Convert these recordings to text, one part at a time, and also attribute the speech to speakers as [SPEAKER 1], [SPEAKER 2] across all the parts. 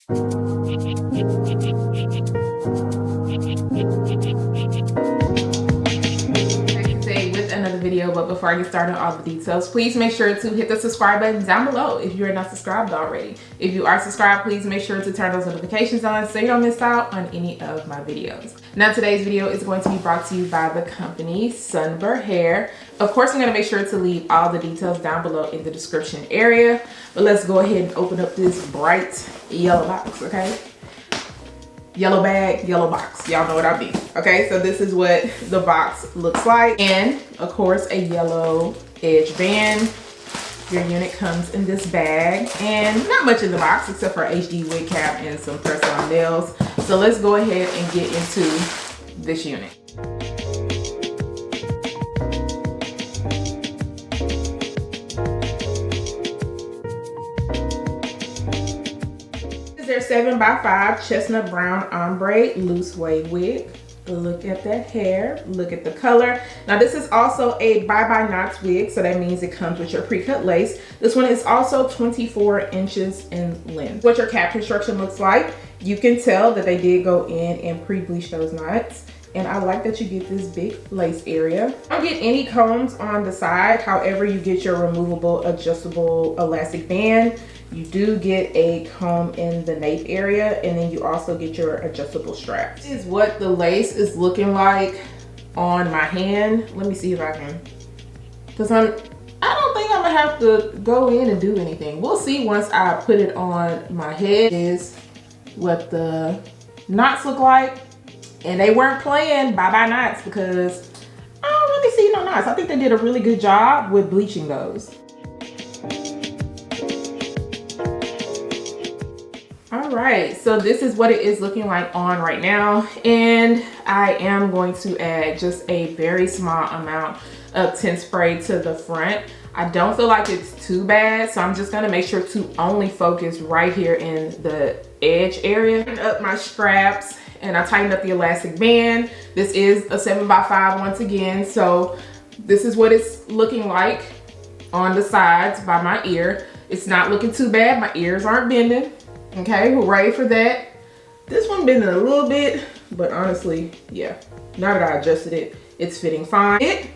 [SPEAKER 1] Another video, but before I get started on all the details, please make sure to hit the subscribe button down below if you're not subscribed already. If you are subscribed, please make sure to turn those notifications on so you don't miss out on any of my videos. Now today's video is going to be brought to you by the company Sunber Hair. Of course, I'm going to make sure to leave all the details down below in the description area, but let's go ahead and open up this bright yellow box, okay? Yellow bag, yellow box. Y'all know what I mean. Okay, so this is what the box looks like. And of course, a yellow edge band. Your unit comes in this bag and not much in the box except for HD wig cap and some press-on nails. So let's go ahead and get into this unit. Their 7x5 chestnut brown ombre loose wave wig. Look at that hair, look at the color. Now this is also a bye-bye knots wig, so that means it comes with your pre-cut lace. This one is also 24 inches in length. What your cap construction looks like, you can tell that they did go in and pre-bleach those knots. And I like that you get this big lace area. You don't get any combs on the side, however you get your removable adjustable elastic band. You do get a comb in the nape area, and then you also get your adjustable straps. This is what the lace is looking like on my hand. Let me see if I can, because I don't think I'm gonna have to go in and do anything. We'll see once I put it on my head. Is what the knots look like. And they weren't playing bye-bye knots because I don't really see no knots. I think they did a really good job with bleaching those. All right, so this is what it is looking like on right now. And I am going to add just a very small amount of tint spray to the front. I don't feel like it's too bad, so I'm just gonna make sure to only focus right here in the edge area. Tighten up my straps and I tightened up the elastic band. This is a 7x5 once again, so this is what it's looking like on the sides by my ear. It's not looking too bad. My ears aren't bending. Okay, hooray for that. This one bending a little bit, but honestly, yeah, now that I adjusted it, it's fitting fine. It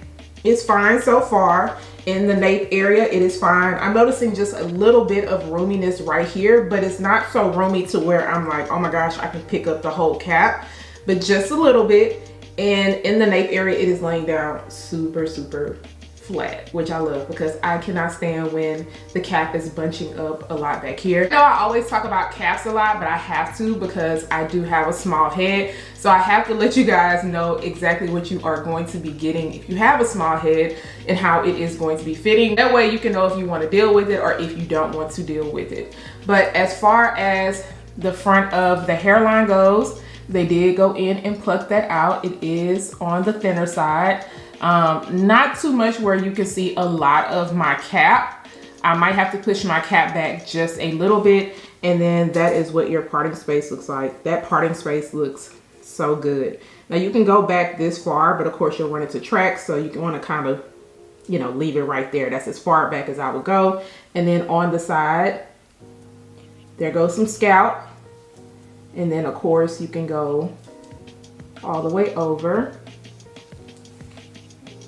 [SPEAKER 1] is fine so far. In the nape area, it is fine. I'm noticing just a little bit of roominess right here, but it's not so roomy to where I'm like, oh my gosh, I can pick up the whole cap, but just a little bit. And in the nape area, it is laying down super, super flat, which I love because I cannot stand when the cap is bunching up a lot back here. I know I always talk about caps a lot, but I have to because I do have a small head. So I have to let you guys know exactly what you are going to be getting if you have a small head and how it is going to be fitting. That way you can know if you want to deal with it or if you don't want to deal with it. But as far as the front of the hairline goes, they did go in and pluck that out. It is on the thinner side. Not too much where you can see a lot of my cap. I might have to push my cap back just a little bit, and then that is what your parting space looks like. That parting space looks so good. Now you can go back this far, but of course you'll run into tracks, so you can want to kind of, you know, leave it right there. That's as far back as I would go. And then on the side, there goes some scalp, and then of course you can go all the way over.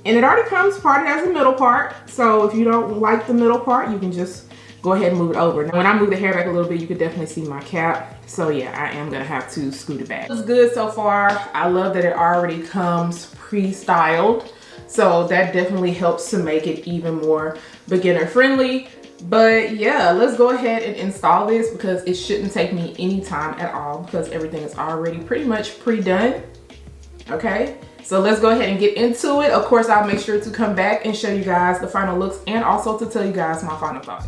[SPEAKER 1] And it already comes parted as a middle part. So if you don't like the middle part, you can just go ahead and move it over. Now, when I move the hair back a little bit, you can definitely see my cap. So yeah, I am gonna have to scoot it back. It's good so far. I love that it already comes pre-styled. So that definitely helps to make it even more beginner friendly. But yeah, let's go ahead and install this because it shouldn't take me any time at all because everything is already pretty much pre-done. Okay. So let's go ahead and get into it. Of course, I'll make sure to come back and show you guys the final looks and also to tell you guys my final thoughts.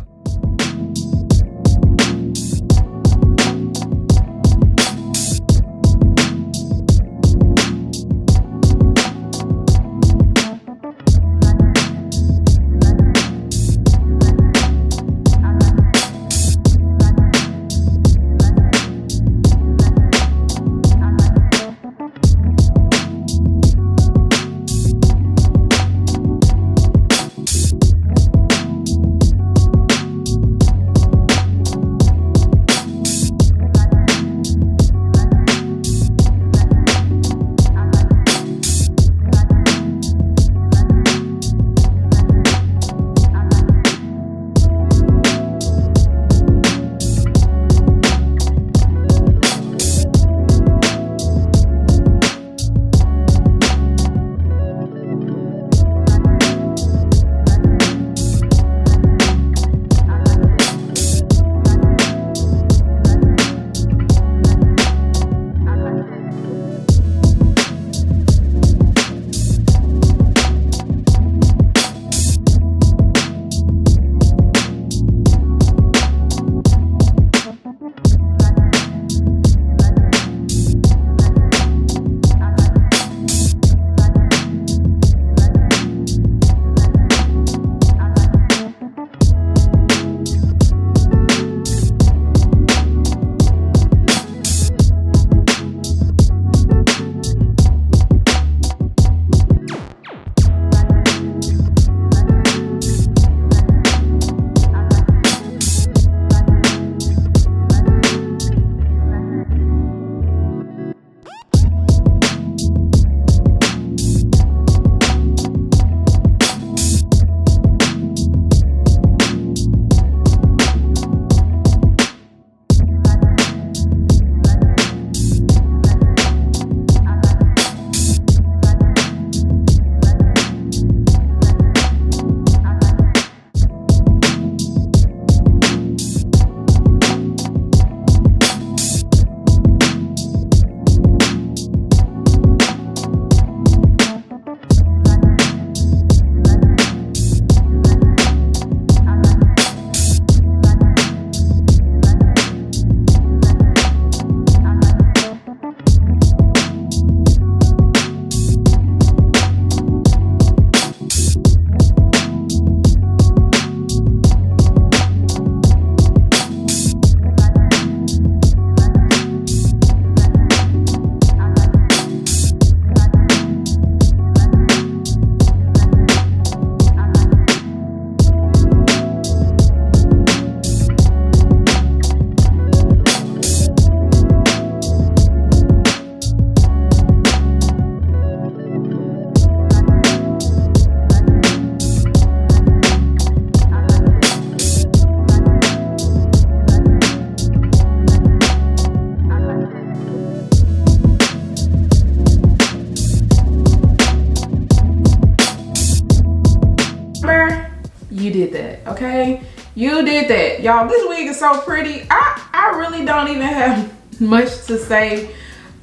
[SPEAKER 1] did that, okay? You did that. Y'all, this wig is so pretty. I really don't even have much to say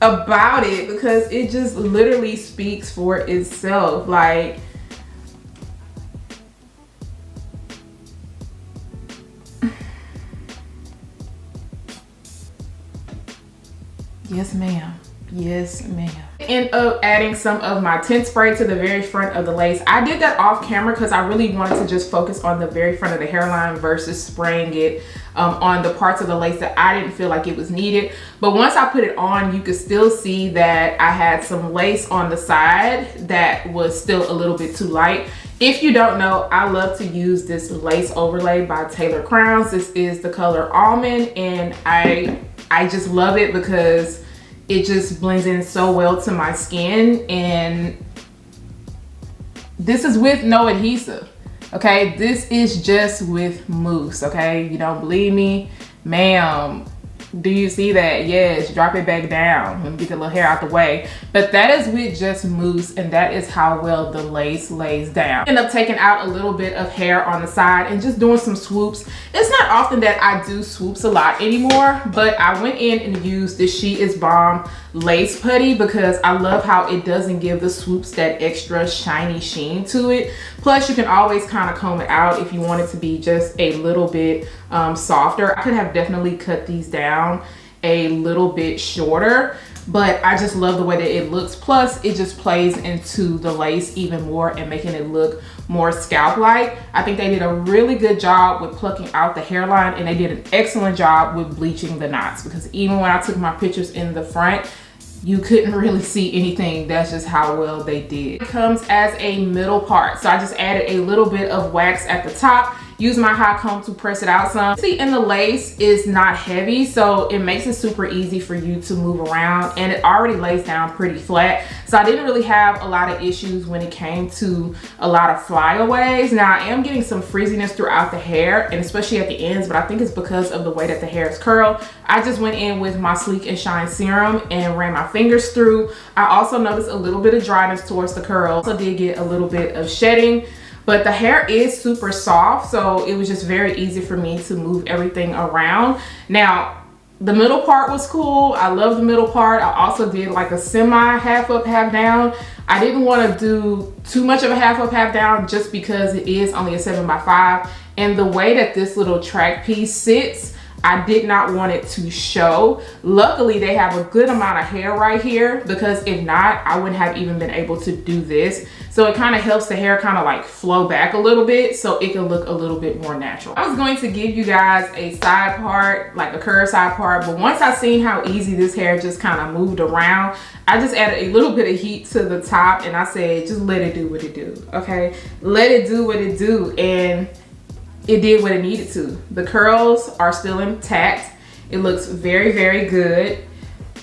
[SPEAKER 1] about it because it just literally speaks for itself. Like, yes, ma'am. Yes, ma'am. End up adding some of my tint spray to the very front of the lace. I did that off camera because I really wanted to just focus on the very front of the hairline versus spraying it on the parts of the lace that I didn't feel like it was needed. But once I put it on, you could still see that I had some lace on the side that was still a little bit too light. If you don't know, I love to use this lace overlay by Taylor Crowns. This is the color Almond, and I just love it because it just blends in so well to my skin. And this is with no adhesive, okay? This is just with mousse, okay? You don't believe me? Ma'am, do you see that? Yes, drop it back down. Let me get the little hair out the way. But that is with just mousse, and that is how well the lace lays down. End up taking out a little bit of hair on the side and just doing some swoops. It's not often that I do swoops a lot anymore, but I went in and used this She Is Bomb lace putty because I love how it doesn't give the swoops that extra shiny sheen to it. Plus, you can always kind of comb it out if you want it to be just a little bit softer. I could have definitely cut these down a little bit shorter, but I just love the way that it looks. Plus, it just plays into the lace even more and making it look more scalp-like. I think they did a really good job with plucking out the hairline, and they did an excellent job with bleaching the knots, because even when I took my pictures in the front, you couldn't really see anything. That's just how well they did. It comes as a middle part, so I just added a little bit of wax at the top. Use my hot comb to press it out some. See, and the lace is not heavy, so it makes it super easy for you to move around, and it already lays down pretty flat. So I didn't really have a lot of issues when it came to a lot of flyaways. Now, I am getting some frizziness throughout the hair, and especially at the ends, but I think it's because of the way that the hair is curled. I just went in with my Sleek and Shine serum and ran my fingers through. I also noticed a little bit of dryness towards the curls. Also did get a little bit of shedding. But the hair is super soft, so it was just very easy for me to move everything around. Now, the middle part was cool. I love the middle part. I also did like a semi half up, half down. I didn't want to do too much of a half up, half down just because it is only a 7x5. And the way that this little track piece sits, I did not want it to show. Luckily, they have a good amount of hair right here, because if not, I wouldn't have even been able to do this. So it kind of helps the hair kind of like flow back a little bit so it can look a little bit more natural. I was going to give you guys a side part, like a curved side part, but once I seen how easy this hair just kind of moved around, I just added a little bit of heat to the top, and I said, just let it do what it do, okay? Let it do what it do, and it did what it needed to. The curls are still intact. It looks very, very good.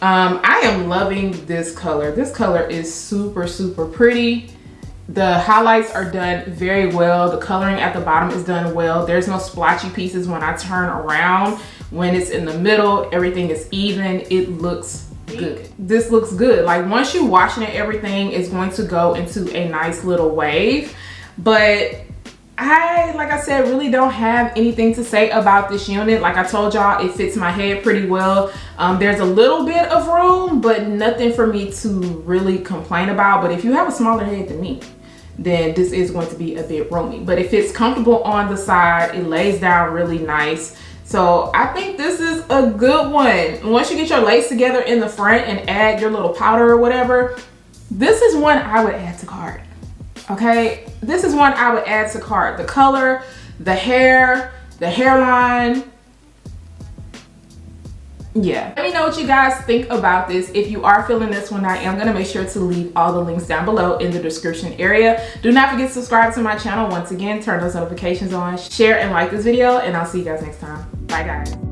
[SPEAKER 1] I am loving this color. This color is super, super pretty. The highlights are done very well. The coloring at the bottom is done well. There's no splotchy pieces when I turn around. When it's in the middle, everything is even. It looks good. This looks good. Like, once you washing it, everything is going to go into a nice little wave. But like I said, really don't have anything to say about this unit. Like I told y'all, it fits my head pretty well. There's a little bit of room, but nothing for me to really complain about. But if you have a smaller head than me, then this is going to be a bit roomy. But it fits comfortable on the side. It lays down really nice. So I think this is a good one. Once you get your lace together in the front and add your little powder or whatever, this is one I would add to cart. Okay, this is one I would add to cart. The color, the hair, the hairline. Yeah, let me know what you guys think about this. If you are feeling this one, I am going to make sure to leave all the links down below in the description area. Do not forget to subscribe to my channel. Once again, turn those notifications on, share and like this video, and I'll see you guys next time. Bye guys.